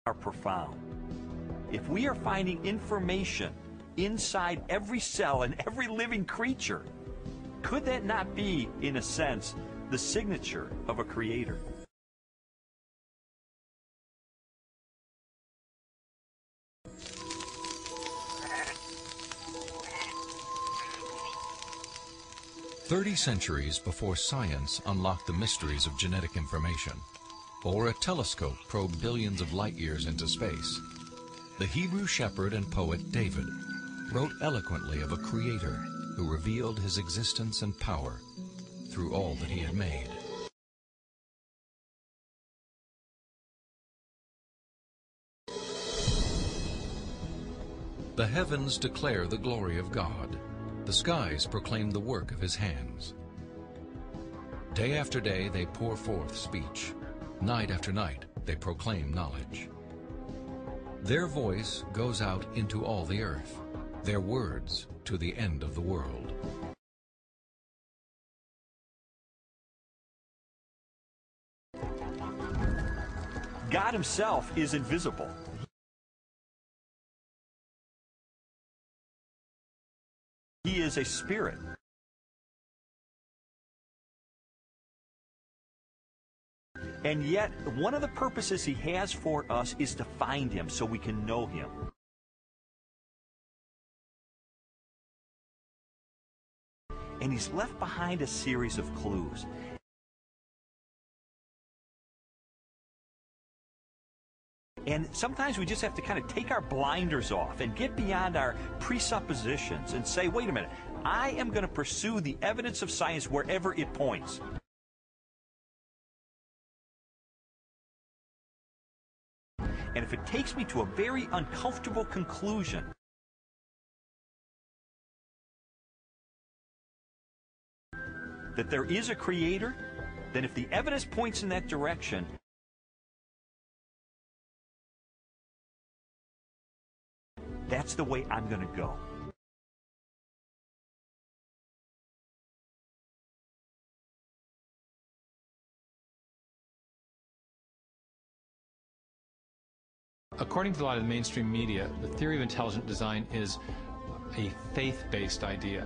are profound. If we are finding information inside every cell and every living creature, could that not be, in a sense, the signature of a creator? "30 centuries before science unlocked the mysteries of genetic information, or a telescope probed billions of light years into space, the Hebrew shepherd and poet David wrote eloquently of a creator who revealed his existence and power through all that he had made. The heavens declare the glory of God. The skies proclaim the work of his hands. Day after day they pour forth speech. Night after night they proclaim knowledge. Their voice goes out into all the earth, their words to the end of the world." God himself is invisible. He is a spirit. And yet, one of the purposes he has for us is to find him so we can know him. And he's left behind a series of clues. And sometimes we just have to kind of take our blinders off and get beyond our presuppositions and say, wait a minute, I am going to pursue the evidence of science wherever it points. And if it takes me to a very uncomfortable conclusion, that there is a creator, then if the evidence points in that direction, that's the way I'm going to go. According to a lot of the mainstream media, the theory of intelligent design is a faith-based idea.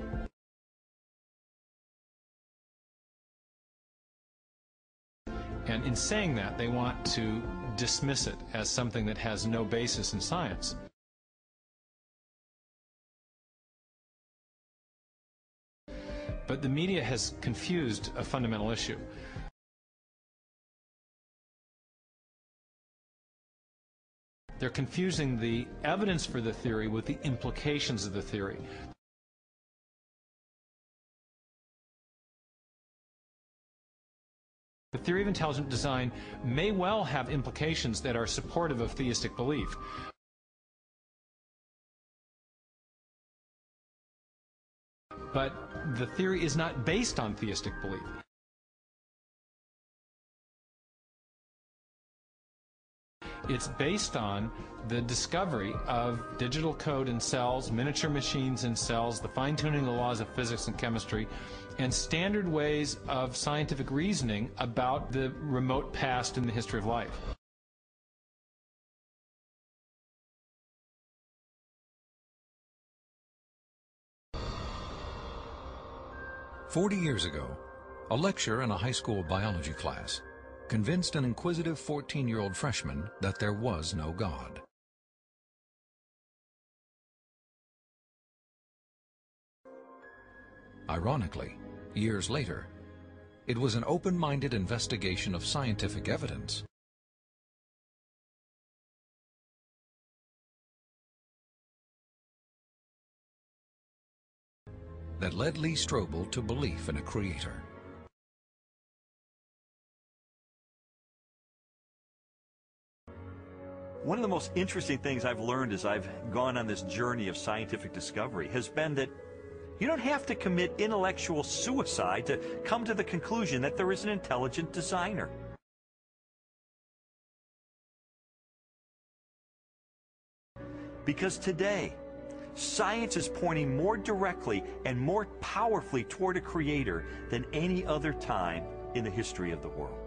And in saying that, they want to dismiss it as something that has no basis in science. But the media has confused a fundamental issue. They're confusing the evidence for the theory with the implications of the theory. The theory of intelligent design may well have implications that are supportive of theistic belief. But the theory is not based on theistic belief. It's based on the discovery of digital code in cells, miniature machines in cells, the fine-tuning of the laws of physics and chemistry, and standard ways of scientific reasoning about the remote past in the history of life. "40 years ago, a lecturer in a high school biology class convinced an inquisitive 14-year-old freshman that there was no God. Ironically, years later, it was an open-minded investigation of scientific evidence that led Lee Strobel to belief in a creator. One of the most interesting things I've learned as I've gone on this journey of scientific discovery has been that you don't have to commit intellectual suicide to come to the conclusion that there is an intelligent designer. Because today, science is pointing more directly and more powerfully toward a creator than any other time in the history of the world.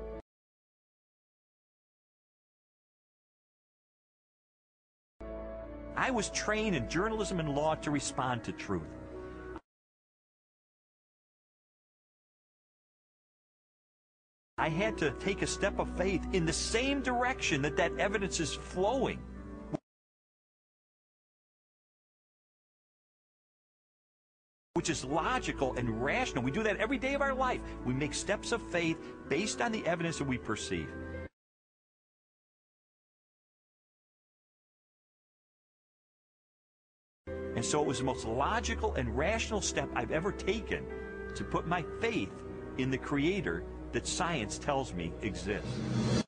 I was trained in journalism and law to respond to truth. I had to take a step of faith in the same direction that evidence is flowing. Which is logical and rational. We do that every day of our life. We make steps of faith based on the evidence that we perceive. And so it was the most logical and rational step I've ever taken to put my faith in the Creator that science tells me exists.